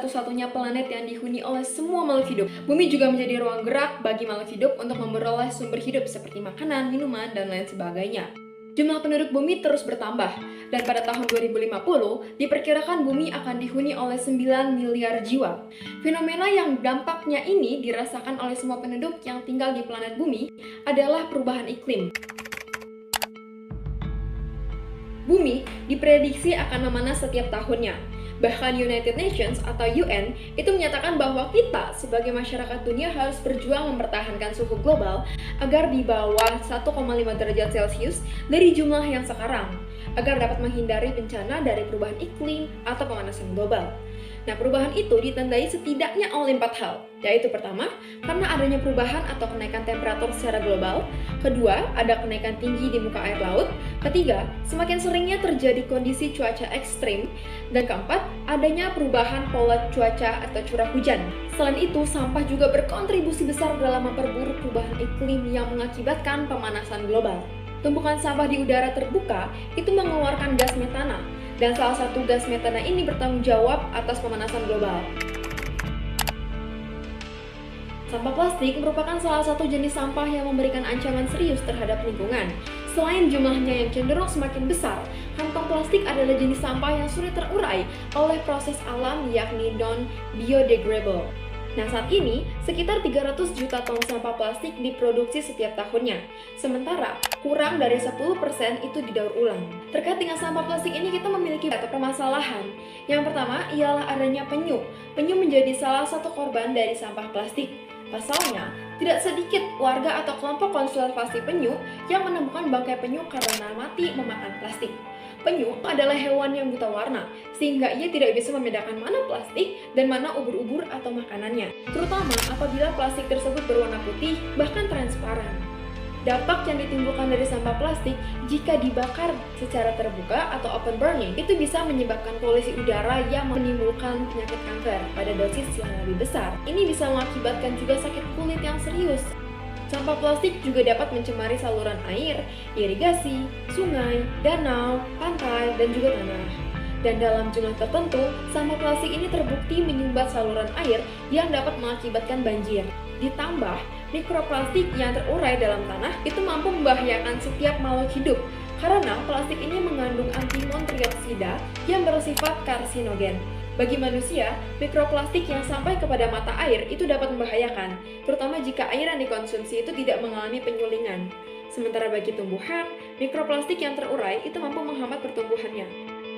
satu-satunya planet yang dihuni oleh semua makhluk hidup. Bumi juga menjadi ruang gerak bagi makhluk hidup untuk memperoleh sumber hidup seperti makanan, minuman, dan lain sebagainya. Jumlah penduduk bumi terus bertambah, dan pada tahun 2050, diperkirakan bumi akan dihuni oleh 9 miliar jiwa. Fenomena yang dampaknya ini dirasakan oleh semua penduduk yang tinggal di planet bumi adalah perubahan iklim. Bumi diprediksi akan memanas setiap tahunnya. Bahkan United Nations atau UN itu menyatakan bahwa kita sebagai masyarakat dunia harus berjuang mempertahankan suhu global agar di bawah 1,5 derajat Celcius dari jumlah yang sekarang, agar dapat menghindari bencana dari perubahan iklim atau pemanasan global. Nah, perubahan itu ditandai setidaknya oleh 4 hal, yaitu pertama, karena adanya perubahan atau kenaikan temperatur secara global. Kedua, ada kenaikan tinggi di muka air laut. Ketiga, semakin seringnya terjadi kondisi cuaca ekstrim. Dan keempat, adanya perubahan pola cuaca atau curah hujan. Selain itu, sampah juga berkontribusi besar dalam memperburuk perubahan iklim yang mengakibatkan pemanasan global. Tumpukan sampah di udara terbuka itu mengeluarkan gas metana, dan salah satu gas metana ini bertanggung jawab atas pemanasan global. Sampah plastik merupakan salah satu jenis sampah yang memberikan ancaman serius terhadap lingkungan. Selain jumlahnya yang cenderung semakin besar, kantong plastik adalah jenis sampah yang sulit terurai oleh proses alam yakni non-biodegradable. Nah, saat ini, sekitar 300 juta ton sampah plastik diproduksi setiap tahunnya. Sementara, kurang dari 10% itu didaur ulang. Terkait dengan sampah plastik ini, kita memiliki beberapa permasalahan. Yang pertama, ialah adanya penyu. Penyu menjadi salah satu korban dari sampah plastik. Pasalnya, tidak sedikit warga atau kelompok konservasi penyu yang menemukan bangkai penyu karena mati memakan plastik. Penyu adalah hewan yang buta warna, sehingga ia tidak bisa membedakan mana plastik dan mana ubur-ubur atau makanannya, terutama apabila plastik tersebut berwarna putih, bahkan transparan. Dampak yang ditimbulkan dari sampah plastik jika dibakar secara terbuka atau open burning itu bisa menyebabkan polusi udara yang menimbulkan penyakit kanker pada dosis yang lebih besar. Ini bisa mengakibatkan juga sakit kulit yang serius. Sampah plastik juga dapat mencemari saluran air, irigasi, sungai, danau, pantai, dan juga tanah. Dan dalam jumlah tertentu, sampah plastik ini terbukti menyumbat saluran air yang dapat mengakibatkan banjir. Ditambah, mikroplastik yang terurai dalam tanah itu mampu membahayakan setiap makhluk hidup karena plastik ini mengandung antimon trioksida yang bersifat karsinogen. Bagi manusia, mikroplastik yang sampai kepada mata air itu dapat membahayakan, terutama jika air yang dikonsumsi itu tidak mengalami penyulingan. Sementara bagi tumbuhan, mikroplastik yang terurai itu mampu menghambat pertumbuhannya.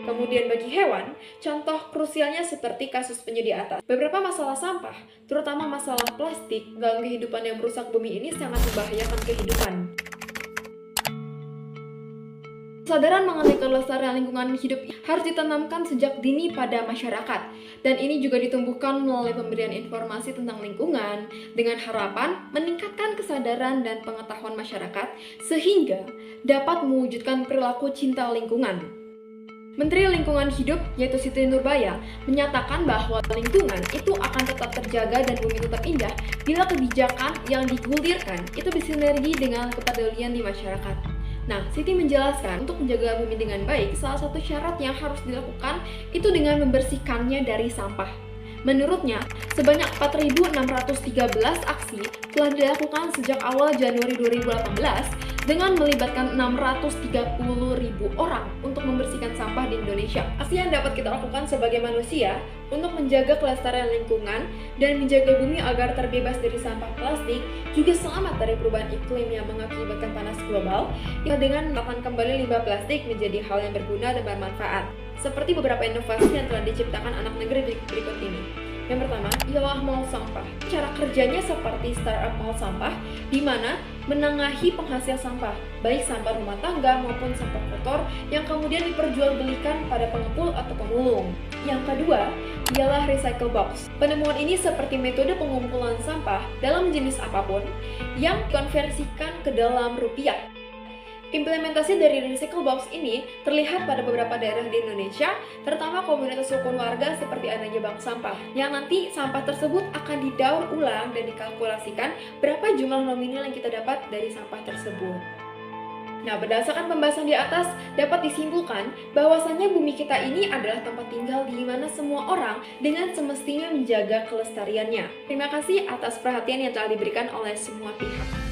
Kemudian bagi hewan, contoh krusialnya seperti kasus penyu di atas. Beberapa masalah sampah, terutama masalah plastik dalam kehidupan yang merusak bumi ini sangat membahayakan kehidupan. Kesadaran mengenai kelestarian lingkungan hidup harus ditanamkan sejak dini pada masyarakat, dan ini juga ditumbuhkan melalui pemberian informasi tentang lingkungan dengan harapan meningkatkan kesadaran dan pengetahuan masyarakat sehingga dapat mewujudkan perilaku cinta lingkungan. Menteri Lingkungan Hidup, yaitu Siti Nurbaya, menyatakan bahwa lingkungan itu akan tetap terjaga dan bumi tetap indah bila kebijakan yang digulirkan itu bersinergi dengan kepedulian di masyarakat. Nah, Siti menjelaskan untuk menjaga bumi dengan baik, salah satu syarat yang harus dilakukan itu dengan membersihkannya dari sampah. Menurutnya, sebanyak 4.613 aksi telah dilakukan sejak awal Januari 2018 dengan melibatkan 630.000 orang untuk membersihkan sampah di Indonesia. Aksi yang dapat kita lakukan sebagai manusia untuk menjaga kelestarian lingkungan dan menjaga bumi agar terbebas dari sampah plastik, juga selamat dari perubahan iklim yang mengakibatkan panas global, dengan melakukan kembali limbah plastik menjadi hal yang berguna dan bermanfaat. Seperti beberapa inovasi yang telah diciptakan anak negeri berikut ini. Yang pertama, ialah mall sampah. Cara kerjanya seperti startup mall sampah, di mana menengahi penghasil sampah, baik sampah rumah tangga maupun sampah kotor yang kemudian diperjualbelikan pada pengepul atau pemulung. Yang kedua, ialah recycle box. Penemuan ini seperti metode pengumpulan sampah dalam jenis apapun yang dikonversikan ke dalam rupiah. Implementasi dari recycle box ini terlihat pada beberapa daerah di Indonesia, terutama komunitas rukun warga seperti adanya bank sampah, yang nanti sampah tersebut akan didaur ulang dan dikalkulasikan berapa jumlah nominal yang kita dapat dari sampah tersebut. Nah, berdasarkan pembahasan di atas, dapat disimpulkan bahwasannya bumi kita ini adalah tempat tinggal di mana semua orang dengan semestinya menjaga kelestariannya. Terima kasih atas perhatian yang telah diberikan oleh semua pihak.